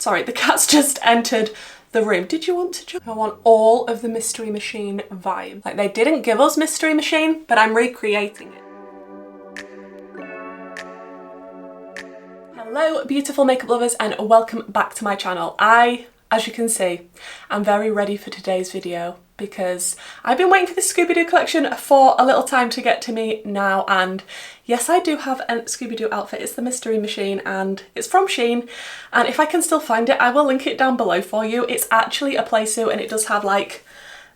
Sorry, the cat's just entered the room. Did you want to join? I want all of the Mystery Machine vibe. Like, they didn't give us Mystery Machine, but I'm recreating it. Hello, beautiful makeup lovers, and welcome back to my channel. As you can see, I'm very ready for today's video because I've been waiting for this Scooby Doo collection for a little time to get to me now, and yes, I do have a Scooby Doo outfit. It's the Mystery Machine and it's from SHEIN, and if I can still find it, I will link it down below for you. It's actually a play suit and it does have like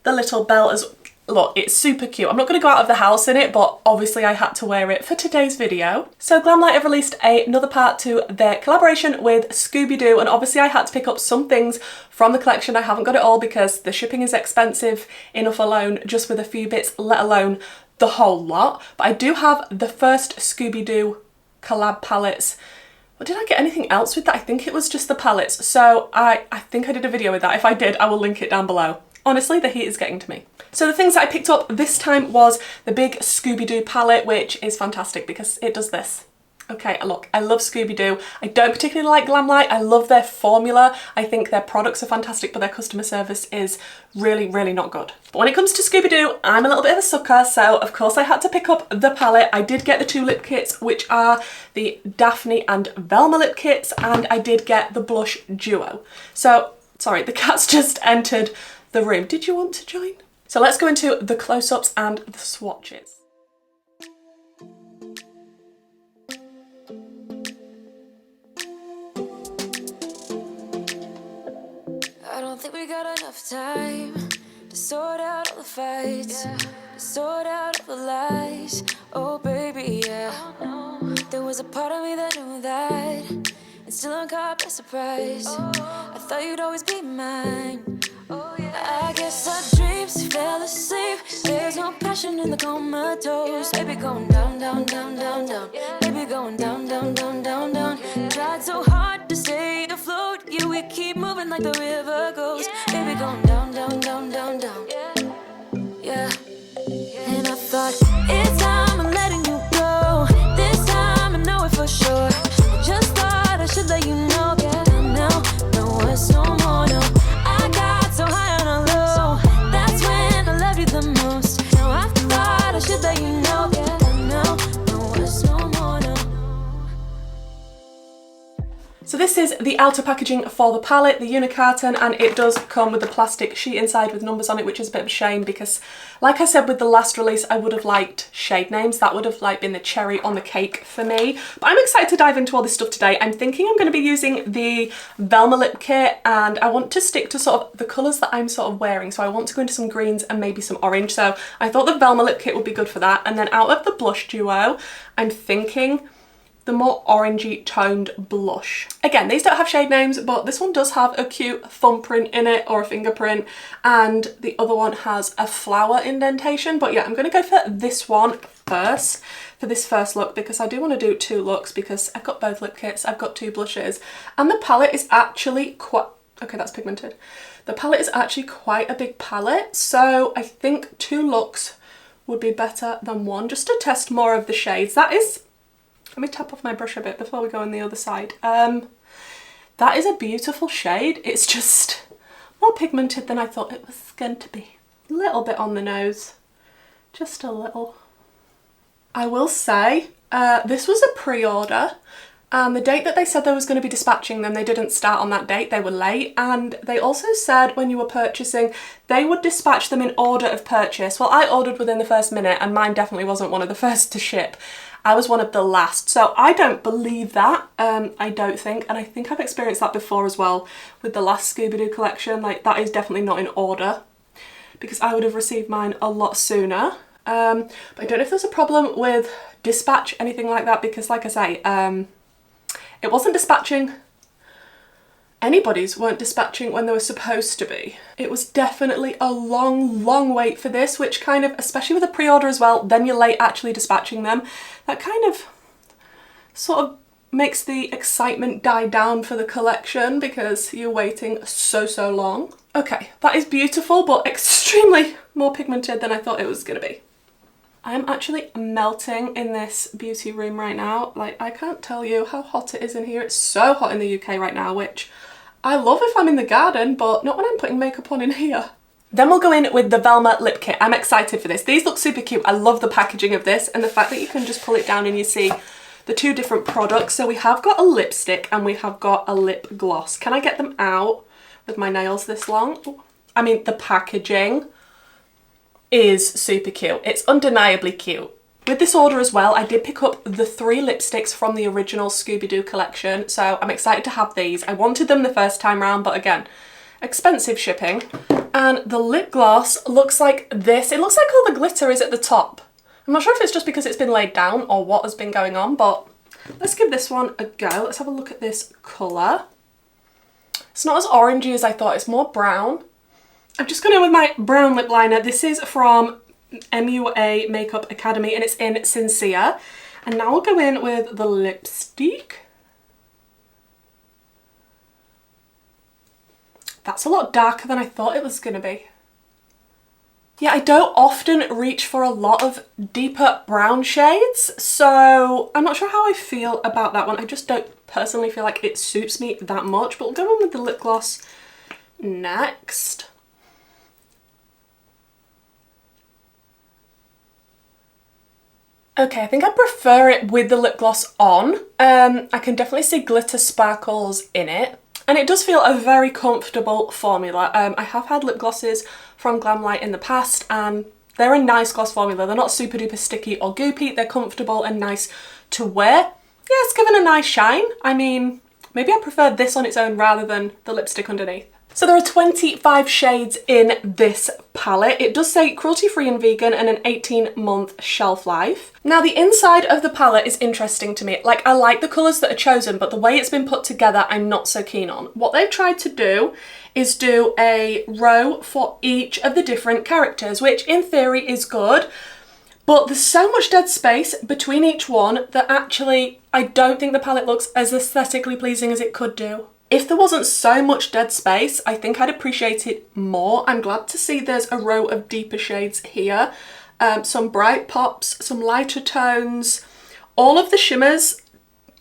the little belt as look, it's super cute. I'm not going to go out of the house in it, but obviously I had to wear it for today's video. So Glamlite have released another part to their collaboration with Scooby Doo, and obviously I had to pick up some things from the collection. I haven't got it all because the shipping is expensive enough alone, just with a few bits, let alone the whole lot. But I do have the first Scooby Doo collab palettes. Well, did I get anything else with that? I think it was just the palettes. So I think I did a video with that. If I did, I will link it down below. Honestly, the heat is getting to me. So the things that I picked up this time was the big Scooby Doo palette, which is fantastic because it does this. Okay, look, I love Scooby Doo. I don't particularly like Glamlite. I love their formula. I think their products are fantastic, but their customer service is really, really not good. But when it comes to Scooby Doo, I'm a little bit of a sucker, so of course I had to pick up the palette. I did get the two lip kits, which are the Daphne and Velma lip kits, and I did get the blush duo. So, sorry, the cat's just entered the room. Did you want to join? So let's go into the close-ups and the swatches. I don't think we got enough time to sort out all the fights, to sort out all the lies. Oh baby, yeah. There was a part of me that knew that, and still I'm caught by surprise. I thought you'd always be mine. I guess our dreams fell asleep. There's no passion in the comatose. Baby going down, down, down, down, down. Baby going down, down, down, down, down. Tried so hard to stay afloat. Yeah, we keep moving like the river goes. Baby going down, down, down, down, down. Yeah. And I thought, it's time I'm letting you go. This time I know it for sure. I just thought I should let you know. Yeah, now, no, it's no more, no. I got so high on a low. That's when I loved you the most. Now I thought I should let you know. Yeah, now, no, it's no more, no. So this is the outer packaging for the palette, the Unitard, and it does come with the plastic sheet inside with numbers on it, which is a bit of a shame because, like I said with the last release, I would have liked shade names. That would have like been the cherry on the cake for me. But I'm excited to dive into all this stuff today. I'm thinking I'm going to be using the Velma lip kit, and I want to stick to sort of the colours that I'm sort of wearing. So I want to go into some greens and maybe some orange. So I thought the Velma lip kit would be good for that. And then out of the blush duo, I'm thinking the more orangey toned blush. Again, these don't have shade names, but this one does have a cute thumbprint in it, or a fingerprint, and the other one has a flower indentation. But yeah, I'm going to go for this one first for this first look because I do want to do two looks because I've got both lip kits, I've got two blushes, and the palette is actually quite, okay, that's pigmented. The palette is actually quite a big palette, so I think two looks would be better than one, just to test more of the shades. That is, let me tap off my brush a bit before we go on the other side. That is a beautiful shade. It's just more pigmented than I thought it was going to be. A little bit on the nose, just a little. I will say, this was a pre-order, and the date that they said they was going to be dispatching them, they didn't start on that date, they were late, and they also said when you were purchasing, they would dispatch them in order of purchase. Well, I ordered within the first minute, and mine definitely wasn't one of the first to ship. I was one of the last, so I don't believe that, I don't think, and I think I've experienced that before as well with the last Scooby Doo collection. Like, that is definitely not in order because I would have received mine a lot sooner. But I don't know if there's a problem with dispatch, anything like that, because like I say, it wasn't dispatching. Anybody's weren't dispatching when they were supposed to be. It was definitely a long, long wait for this, which kind of, especially with a pre-order as well, then you're late actually dispatching them. That kind of sort of makes the excitement die down for the collection because you're waiting so, so long. Okay, that is beautiful, but extremely more pigmented than I thought it was gonna be. I am actually melting in this beauty room right now. Like, I can't tell you how hot it is in here. It's so hot in the UK right now, which I love if I'm in the garden, but not when I'm putting makeup on in here. Then we'll go in with the Velma lip kit. I'm excited for this. These look super cute. I love the packaging of this and the fact that you can just pull it down and you see the two different products. So we have got a lipstick and we have got a lip gloss. Can I get them out with my nails this long? I mean, the packaging is super cute. It's undeniably cute. With this order as well, I did pick up the 3 lipsticks from the original Scooby Doo collection, so I'm excited to have these. I wanted them the first time round, but again, expensive shipping. And the lip gloss looks like this. It looks like all the glitter is at the top. I'm not sure if it's just because it's been laid down or what has been going on, but let's give this one a go. Let's have a look at this colour. It's not as orangey as I thought, it's more brown. I've just gone in with my brown lip liner. This is from MUA Makeup Academy and it's in Sincere. And now we'll go in with the lipstick. That's a lot darker than I thought it was going to be. Yeah, I don't often reach for a lot of deeper brown shades, so I'm not sure how I feel about that one. I just don't personally feel like it suits me that much, but we'll go in with the lip gloss next. Okay, I think I prefer it with the lip gloss on. I can definitely see glitter sparkles in it. And it does feel a very comfortable formula. I have had lip glosses from Glamlite in the past and they're a nice gloss formula. They're not super duper sticky or goopy. They're comfortable and nice to wear. Yeah, it's given a nice shine. I mean, maybe I prefer this on its own rather than the lipstick underneath. So there are 25 shades in this palette. It does say cruelty-free and vegan and an 18-month shelf life. Now the inside of the palette is interesting to me. Like, I like the colours that are chosen, but the way it's been put together I'm not so keen on. What they've tried to do is do a row for each of the different characters, which in theory is good, but there's so much dead space between each one that actually I don't think the palette looks as aesthetically pleasing as it could do. If there wasn't so much dead space, I think I'd appreciate it more. I'm glad to see there's a row of deeper shades here. Some bright pops, some lighter tones. All of the shimmers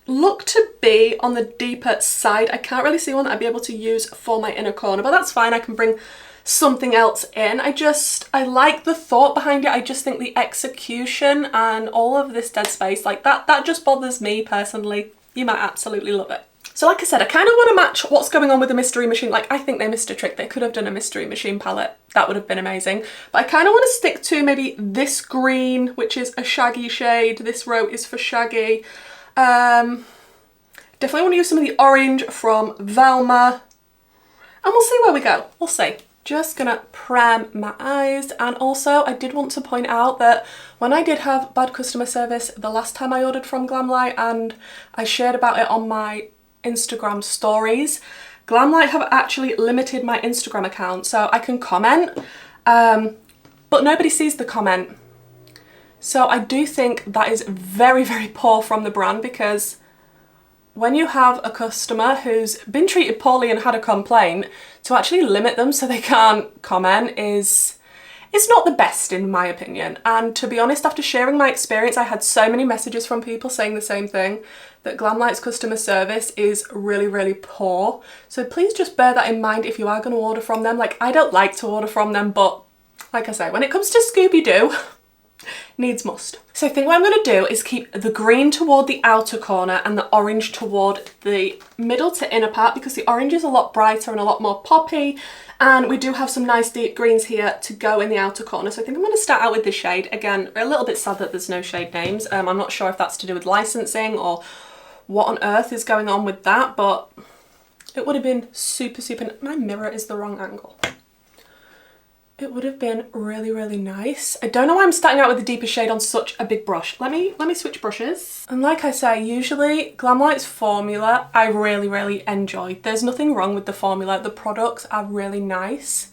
look to be on the deeper side. I can't really see one that I'd be able to use for my inner corner, but that's fine. I can bring something else in. I like the thought behind it. I just think the execution and all of this dead space, like that just bothers me personally. You might absolutely love it. So like I said, I kind of want to match what's going on with the Mystery Machine. Like, I think they missed a trick. They could have done a Mystery Machine palette. That would have been amazing. But I kind of want to stick to maybe this green, which is a shaggy shade. This row is for shaggy. Definitely want to use some of the orange from Velma. And we'll see where we go. We'll see. Just gonna prime my eyes. And also I did want to point out that when I did have bad customer service the last time I ordered from Glamlite and I shared about it on my Instagram stories, Glamlite have actually limited my Instagram account so I can comment, but nobody sees the comment. So I do think that is very, very poor from the brand, because when you have a customer who's been treated poorly and had a complaint, to actually limit them so they can't comment is not the best in my opinion. And to be honest, after sharing my experience, I had so many messages from people saying the same thing, that Glamlite's customer service is really, really poor. So please just bear that in mind if you are going to order from them. Like, I don't like to order from them, but like I say, when it comes to Scooby Doo, needs must. So I think what I'm going to do is keep the green toward the outer corner and the orange toward the middle to inner part, because the orange is a lot brighter and a lot more poppy, and we do have some nice deep greens here to go in the outer corner. So I think I'm going to start out with this shade. Again, a little bit sad that there's no shade names. I'm not sure if that's to do with licensing or what on earth is going on with that, but it would have been super, my mirror is the wrong angle. It would have been really, really nice. I don't know why I'm starting out with a deeper shade on such a big brush. Let me switch brushes. And like I say, usually Glamlite's formula I really, really enjoy. There's nothing wrong with the formula. The products are really nice.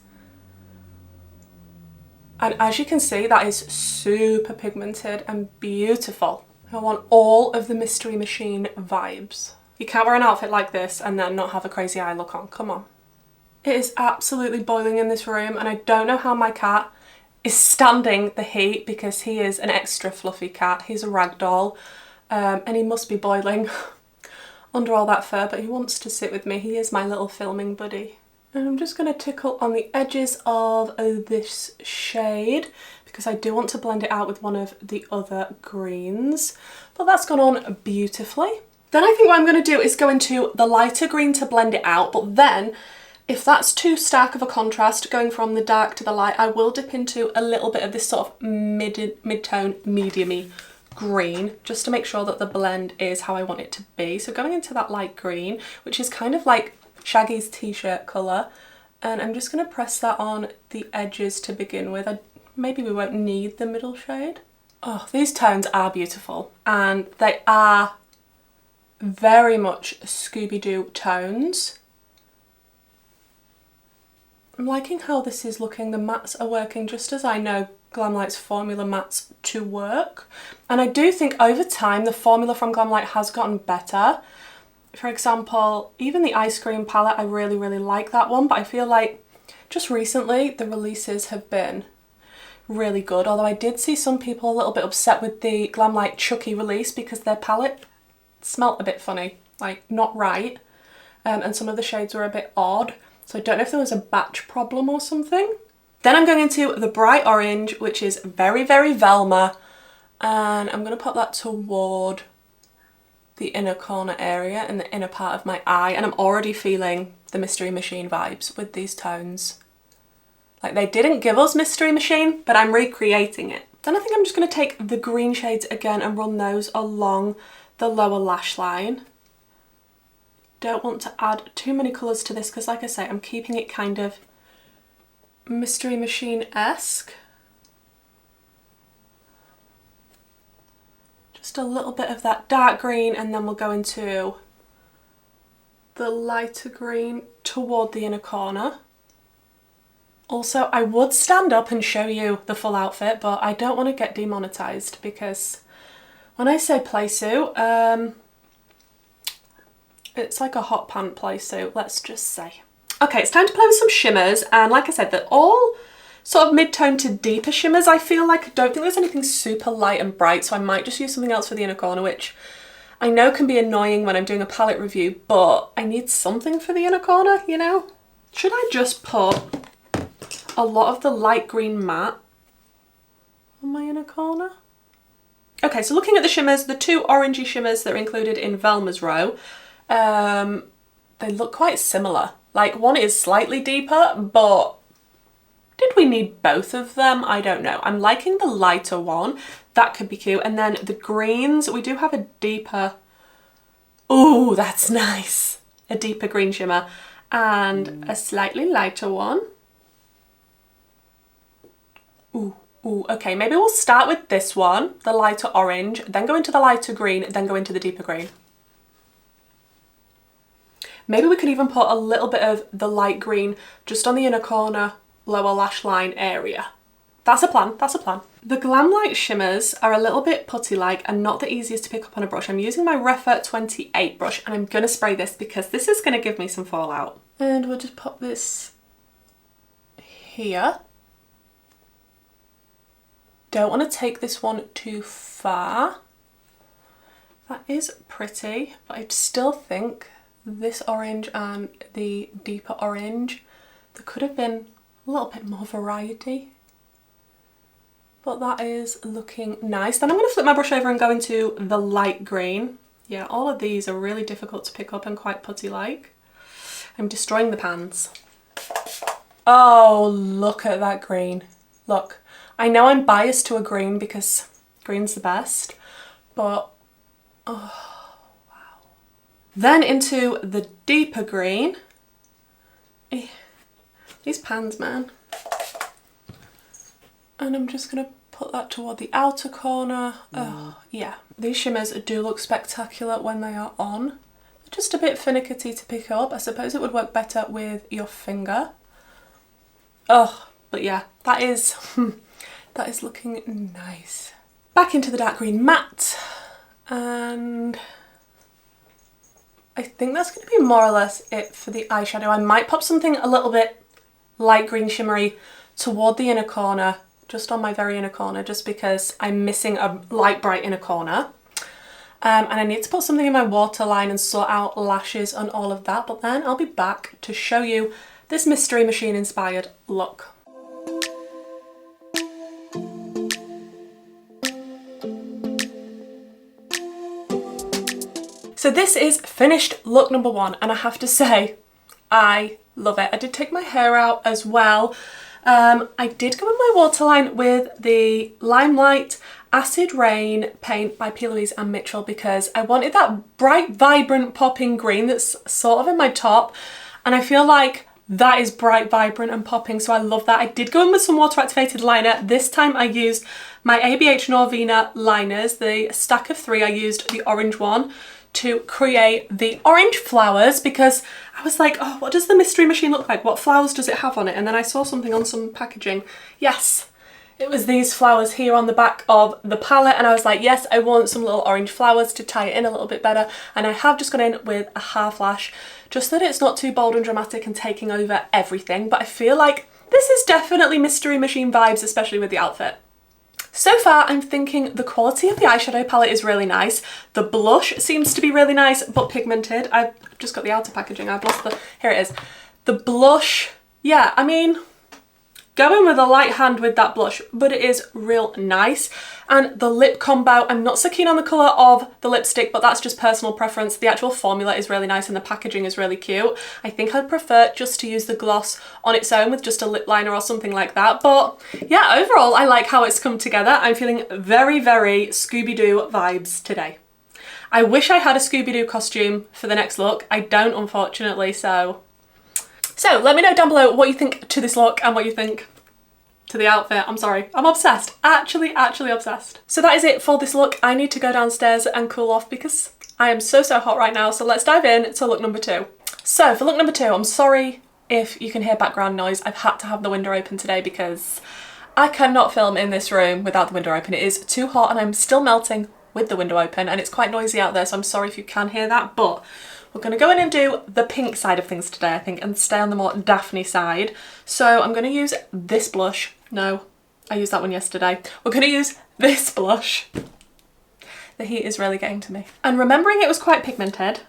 And as you can see, that is super pigmented and beautiful. I want all of the Mystery Machine vibes. You can't wear an outfit like this and then not have a crazy eye look on. Come on. It is absolutely boiling in this room, and I don't know how my cat is standing the heat, because he is an extra fluffy cat. He's a ragdoll, and he must be boiling. under all that fur, but he wants to sit with me. He is my little filming buddy. And I'm just going to tickle on the edges of this shade because I do want to blend it out with one of the other greens. But that's gone on beautifully. Then I think what I'm going to do is go into the lighter green to blend it out, but then if that's too stark of a contrast, going from the dark to the light, I will dip into a little bit of this sort of mid-tone, medium-y green, just to make sure that the blend is how I want it to be. So going into that light green, which is kind of like Shaggy's t-shirt colour, and I'm just going to press that on the edges to begin with. Maybe we won't need the middle shade. Oh, these tones are beautiful, and they are very much Scooby Doo tones. I'm liking how this is looking. The mattes are working just as I know Glamlite's formula mattes to work. And I do think over time the formula from Glamlite has gotten better. For example, even the ice cream palette, I really, really like that one, but I feel like just recently the releases have been really good. Although I did see some people a little bit upset with the Glamlite Chucky release because their palette smelt a bit funny, like not right. And some of the shades were a bit odd. So I don't know if there was a batch problem or something. Then I'm going into the bright orange, which is very, very Velma. And I'm going to pop that toward the inner corner area and the inner part of my eye. And I'm already feeling the Mystery Machine vibes with these tones. Like they didn't give us Mystery Machine, but I'm recreating it. Then I think I'm just going to take the green shades again and run those along the lower lash line. Don't want to add too many colours to this because like I say, I'm keeping it kind of Mystery Machine-esque. Just a little bit of that dark green, and then we'll go into the lighter green toward the inner corner. Also, I would stand up and show you the full outfit, but I don't want to get demonetized because when I say play suit, it's like a hot pant play suit, let's just say. Okay, it's time to play with some shimmers, and like I said, they're all sort of mid-tone to deeper shimmers. I feel like I don't think there's anything super light and bright, so I might just use something else for the inner corner, which I know can be annoying when I'm doing a palette review, but I need something for the inner corner, you know? Should I just put a lot of the light green matte on my inner corner? Okay, so looking at the shimmers, the two orangey shimmers that are included in Velma's row, they look quite similar. Like one is slightly deeper, but did we need both of them? I don't know. I'm liking the lighter one. That could be cute. And then the greens, we do have a deeper, oh, that's nice. A deeper green shimmer and a slightly lighter one. Ooh, ooh, okay, maybe we'll start with this one, the lighter orange, then go into the lighter green, then go into the deeper green. Maybe we could even put a little bit of the light green just on the inner corner, lower lash line area. That's a plan, that's a plan. The Glamlite shimmers are a little bit putty-like and not the easiest to pick up on a brush. I'm using my Referral 28 brush and I'm gonna spray this because this is gonna give me some fallout. And we'll just pop this here. Don't want to take this one too far. That is pretty, but I still think this orange and the deeper orange, there could have been a little bit more variety. But that is looking nice. Then I'm going to flip my brush over and go into the light green. Yeah, all of these are really difficult to pick up and quite putty-like. I'm destroying the pans. Oh, look at that green. Look. I know I'm biased to a green because green's the best, but oh, wow. Then into the deeper green. These pans, man. And I'm just gonna put that toward the outer corner. Oh, yeah. These shimmers do look spectacular when they are on. They're just a bit finicky to pick up. I suppose it would work better with your finger. Oh, but yeah, that is... that is looking nice. Back into the dark green matte, and I think that's going to be more or less it for the eyeshadow. I might pop something a little bit light green shimmery toward the inner corner, just on my very inner corner, just because I'm missing a light bright inner corner. and I need to put something in my waterline and sort out lashes and all of that, but then I'll be back to show you this Mystery Machine inspired look. So this is finished look number one, and I have to say, I love it. I did take my hair out as well. I did go in my waterline with the Limelight Acid Rain paint by P. Louise and Mitchell because I wanted that bright, vibrant, popping green that's sort of in my top, and I feel like that is bright, vibrant and popping, so I love that. I did go in with some water activated liner. This time I used my ABH Norvina liners, the stack of 3. I used the orange one to create the orange flowers because I was like, oh, what does the Mystery Machine look like? What flowers does it have on it? And then I saw something on some packaging. Yes, it was these flowers here on the back of the palette, and I was like, yes, I want some little orange flowers to tie it in a little bit better, and I have just gone in with a half lash just so that it's not too bold and dramatic and taking over everything, but I feel like this is definitely Mystery Machine vibes, especially with the outfit. So far, I'm thinking the quality of the eyeshadow palette is really nice. The blush seems to be really nice, but pigmented. I've just got the outer packaging. I've lost the... Here it is. The blush, yeah, I mean, go in with a light hand with that blush, but it is real nice. And the lip combo, I'm not so keen on the colour of the lipstick, but that's just personal preference. The actual formula is really nice and the packaging is really cute. I think I'd prefer just to use the gloss on its own with just a lip liner or something like that. But yeah, overall, I like how it's come together. I'm feeling very, very Scooby Doo vibes today. I wish I had a Scooby Doo costume for the next look. I don't, unfortunately, so let me know down below what you think to this look and what you think to the outfit. I'm sorry, I'm obsessed. Actually obsessed. So that is it for this look. I need to go downstairs and cool off because I am so hot right now. So let's dive in to look number 2. So for look number 2, I'm sorry if you can hear background noise. I've had to have the window open today because I cannot film in this room without the window open. It is too hot and I'm still melting with the window open, and it's quite noisy out there, so I'm sorry if you can hear that, but we're going to go in and do the pink side of things today, I think, and stay on the more Daphne side. So I'm going to use this blush. No, I used that one yesterday. We're going to use this blush. The heat is really getting to me. And remembering it was quite pigmented,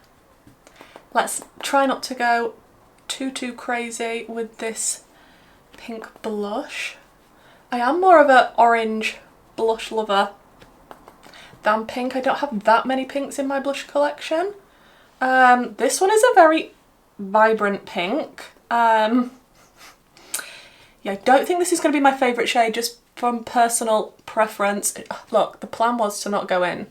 let's try not to go too crazy with this pink blush. I am more of an orange blush lover than pink. I don't have that many pinks in my blush collection. This one is a very vibrant pink. Yeah, I don't think this is going to be my favourite shade just from personal preference. Look, the plan was to not go in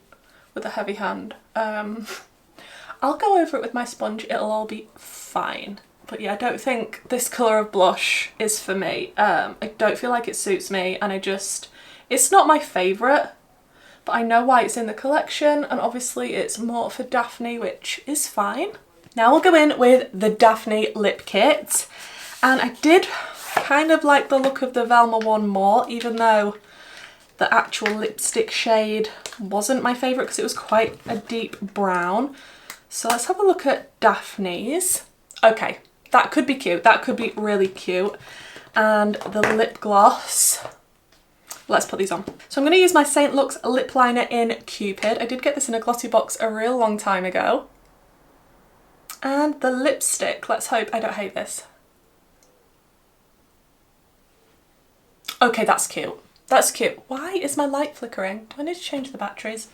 with a heavy hand. I'll go over it with my sponge, it'll all be fine. But yeah, I don't think this colour of blush is for me. I don't feel like it suits me, and it's not my favourite. But I know why it's in the collection, and obviously it's more for Daphne, which is fine. Now we'll go in with the Daphne lip kit, and I did kind of like the look of the Velma one more, even though the actual lipstick shade wasn't my favourite because it was quite a deep brown. So let's have a look at Daphne's. Okay, that could be cute, that could be really cute. And the lip gloss, let's put these on. So I'm going to use my St. Luke's lip liner in Cupid. I did get this in a glossy box a real long time ago. And the lipstick, let's hope I don't hate this. Okay, that's cute. That's cute. Why is my light flickering? Do I need to change the batteries?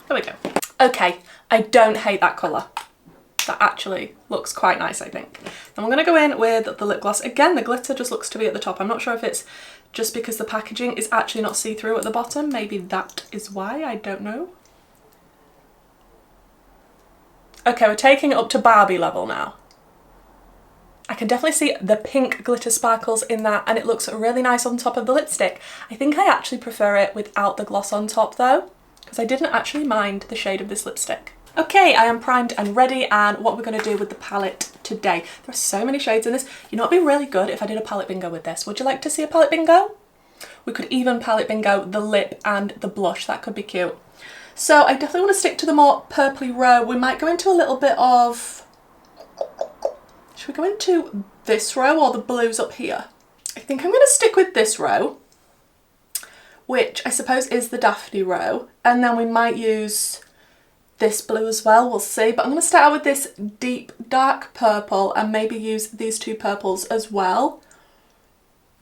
There we go. Okay, I don't hate that colour. That actually looks quite nice, I think. Then we're going to go in with the lip gloss. Again, the glitter just looks to be at the top. I'm not sure if it's just because the packaging is actually not see-through at the bottom. Maybe that is why, I don't know. Okay, we're taking it up to Barbie level now. I can definitely see the pink glitter sparkles in that, and it looks really nice on top of the lipstick. I think I actually prefer it without the gloss on top though, because I didn't actually mind the shade of this lipstick. Okay, I am primed and ready, and what we're going to do with the palette today. There are so many shades in this. You know, it'd be really good if I did a palette bingo with this. Would you like to see a palette bingo? We could even palette bingo the lip and the blush. That could be cute. So I definitely want to stick to the more purpley row. We might go into a little bit of... Should we go into this row or the blues up here? I think I'm going to stick with this row. which I suppose is the Daphne row, and then we might use this blue as well, we'll see. But I'm going to start out with this deep dark purple and maybe use these two purples as well.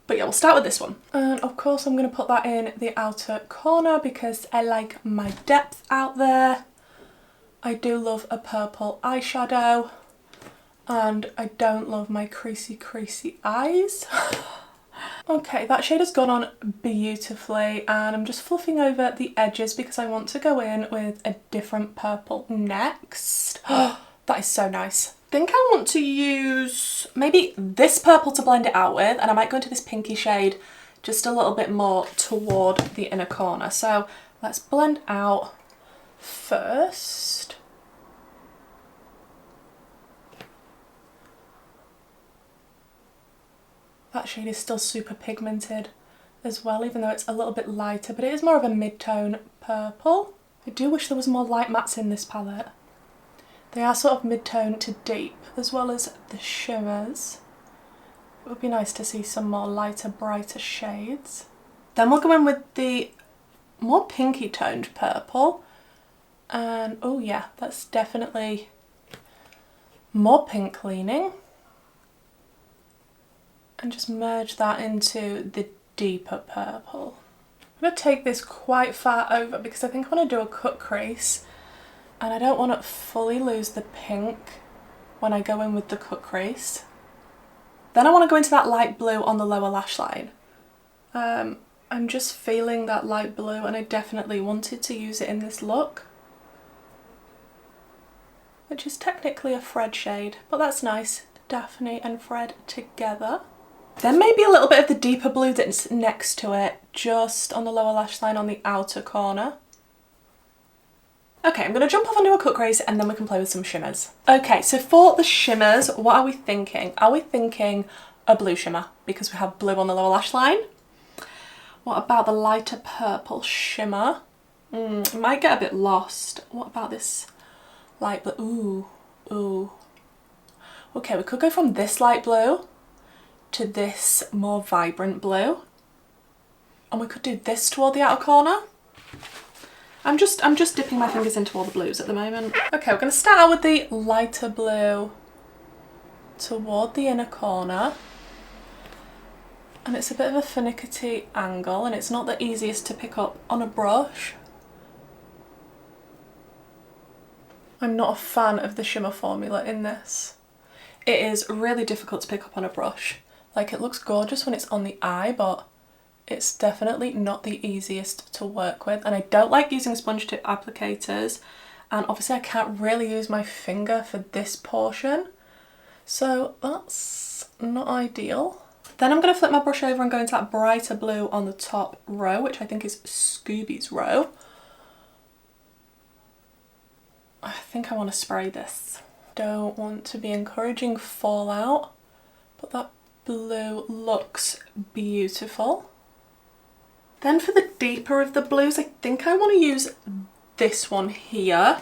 But yeah, we'll start with this one. And of course I'm going to put that in the outer corner because I like my depth out there. I do love a purple eyeshadow and I don't love my creasy eyes. Okay, that shade has gone on beautifully and I'm just fluffing over the edges because I want to go in with a different purple next. That is so nice. I think I want to use maybe this purple to blend it out with, and I might go into this pinky shade just a little bit more toward the inner corner. So let's blend out first. That shade is still super pigmented as well, even though it's a little bit lighter, but it is more of a mid-tone purple. I do wish there was more light mattes in this palette. They are sort of mid-tone to deep, as well as the shimmers. It would be nice to see some more lighter, brighter shades. Then we'll go in with the more pinky toned purple. And oh yeah, that's definitely more pink leaning. And just merge that into the deeper purple. I'm going to take this quite far over because I think I want to do a cut crease and I don't want to fully lose the pink when I go in with the cut crease. Then I want to go into that light blue on the lower lash line. I'm just feeling that light blue and I definitely wanted to use it in this look, which is technically a Fred shade, but that's nice. Daphne and Fred together. Then maybe a little bit of the deeper blue that's next to it, just on the lower lash line on the outer corner. Okay, I'm going to jump off onto a cut crease and then we can play with some shimmers. Okay, so for the shimmers, what are we thinking? Are we thinking a blue shimmer? Because we have blue on the lower lash line. What about the lighter purple shimmer? It might get a bit lost. What about this light blue? Ooh. Okay, we could go from this light blue to this more vibrant blue. And we could do this toward the outer corner. I'm just dipping my fingers into all the blues at the moment. Okay, we're going to start out with the lighter blue toward the inner corner. And it's a bit of a finicky angle and it's not the easiest to pick up on a brush. I'm not a fan of the shimmer formula in this. It is really difficult to pick up on a brush. Like, it looks gorgeous when it's on the eye, but it's definitely not the easiest to work with. And I don't like using sponge tip applicators. And obviously I can't really use my finger for this portion. So that's not ideal. Then I'm going to flip my brush over and go into that brighter blue on the top row, which I think is Scooby's row. I think I want to spray this. Don't want to be encouraging fallout, but that blue looks beautiful. Then for the deeper of the blues, I think I want to use this one here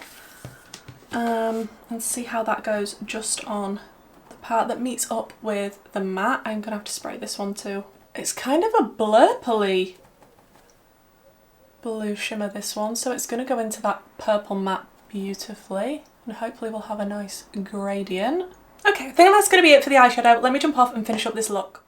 and see how that goes just on the part that meets up with the matte. I'm gonna have to spray this one too. It's kind of a blurply blue shimmer, this one, so it's gonna go into that purple matte beautifully and hopefully we'll have a nice gradient. Okay, I think that's going to be it for the eyeshadow. Let me jump off and finish up this look.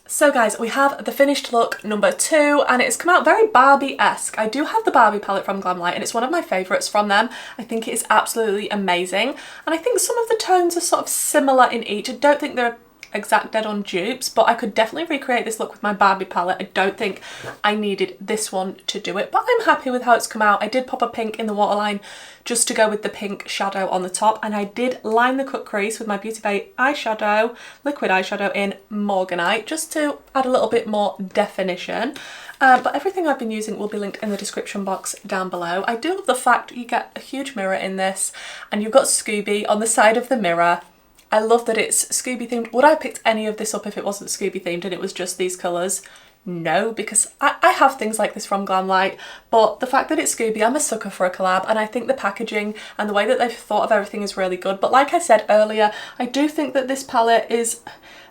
So guys, we have the finished look number 2 and it's come out very Barbie-esque. I do have the Barbie palette from Glamlite and it's one of my favourites from them. I think it is absolutely amazing and I think some of the tones are sort of similar in each. I don't think they're exact dead on dupes, but I could definitely recreate this look with my Barbie palette. I don't think I needed this one to do it, but I'm happy with how it's come out. I did pop a pink in the waterline just to go with the pink shadow on the top, and I did line the cut crease with my Beauty Bay eyeshadow, liquid eyeshadow in Morganite, just to add a little bit more definition. But everything I've been using will be linked in the description box down below. I do love the fact you get a huge mirror in this and you've got Scooby on the side of the mirror. I love that it's Scooby themed. Would I have picked any of this up if it wasn't Scooby themed and it was just these colours? No, because I have things like this from Glamlite, but the fact that it's Scooby, I'm a sucker for a collab, and I think the packaging and the way that they've thought of everything is really good. But like I said earlier, I do think that this palette is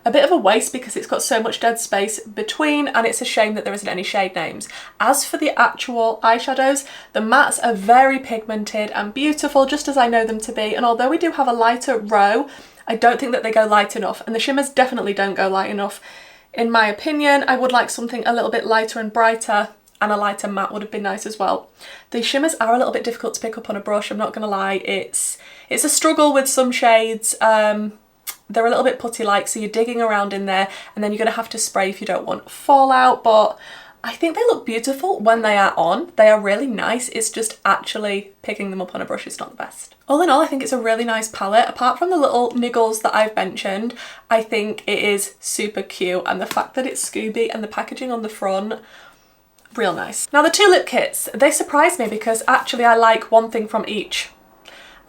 a bit of a waste because it's got so much dead space between, and it's a shame that there isn't any shade names. As for the actual eyeshadows, the mattes are very pigmented and beautiful, just as I know them to be, and although we do have a lighter row, I don't think that they go light enough, and the shimmers definitely don't go light enough. In my opinion, I would like something a little bit lighter and brighter, and a lighter matte would have been nice as well. The shimmers are a little bit difficult to pick up on a brush, I'm not gonna lie. It's a struggle with some shades. They're a little bit putty-like, so you're digging around in there, and then you're gonna have to spray if you don't want fallout, but I think they look beautiful when they are on. They are really nice. It's just actually picking them up on a brush is not the best. All in all, I think it's a really nice palette. Apart from the little niggles that I've mentioned, I think it is super cute, and the fact that it's Scooby and the packaging on the front, real nice. Now the two lip kits, they surprised me because actually I like one thing from each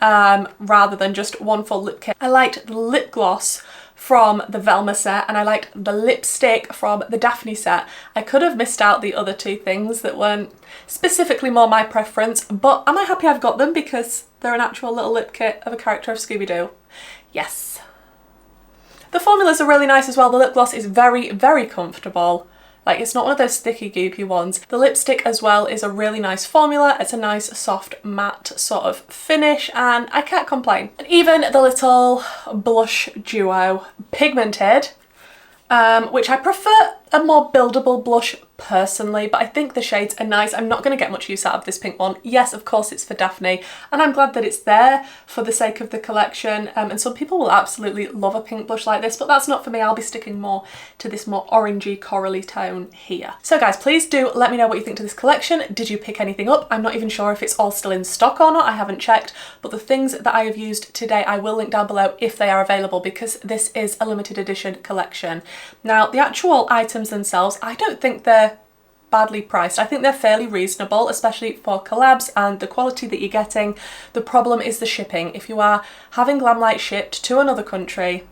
rather than just one full lip kit. I liked the lip gloss from the Velma set, and I liked the lipstick from the Daphne set. I could have missed out the other two things that weren't specifically more my preference, but am I happy I've got them because they're an actual little lip kit of a character of Scooby Doo? Yes. The formulas are really nice as well. The lip gloss is very, very comfortable. Like, it's not one of those sticky goopy ones. The lipstick as well is a really nice formula. It's a nice soft matte sort of finish, and I can't complain. And even the little blush duo pigmented, which I prefer a more buildable blush personally, but I think the shades are nice. I'm not going to get much use out of this pink one. Yes, of course it's for Daphne, and I'm glad that it's there for the sake of the collection, and some people will absolutely love a pink blush like this, but that's not for me. I'll be sticking more to this more orangey corally tone here. So guys, please do let me know what you think to this collection. Did you pick anything up? I'm not even sure if it's all still in stock or not. I haven't checked, but the things that I have used today I will link down below if they are available, because this is a limited edition collection. Now the actual items themselves, I don't think they're badly priced. I think they're fairly reasonable, especially for collabs and the quality that you're getting. The problem is the shipping. If you are having Glamlite shipped to another country,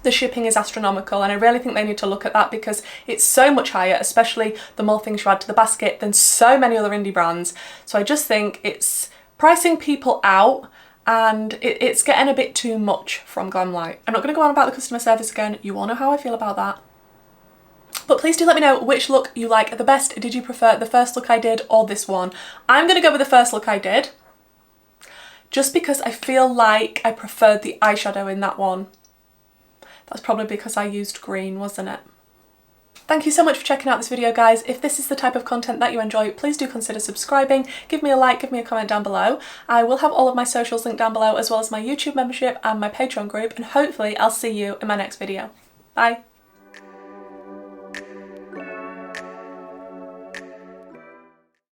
the shipping is astronomical, and I really think they need to look at that because it's so much higher, especially the more things you add to the basket, than so many other indie brands. So I just think it's pricing people out, and it's getting a bit too much from Glamlite. I'm not going to go on about the customer service again. You all know how I feel about that. But please do let me know which look you like the best. Did you prefer the first look I did or this one? I'm going to go with the first look I did, just because I feel like I preferred the eyeshadow in that one. That's probably because I used green, wasn't it? Thank you so much for checking out this video, guys. If this is the type of content that you enjoy, please do consider subscribing. Give me a like, give me a comment down below. I will have all of my socials linked down below, as well as my YouTube membership and my Patreon group, and hopefully I'll see you in my next video. Bye.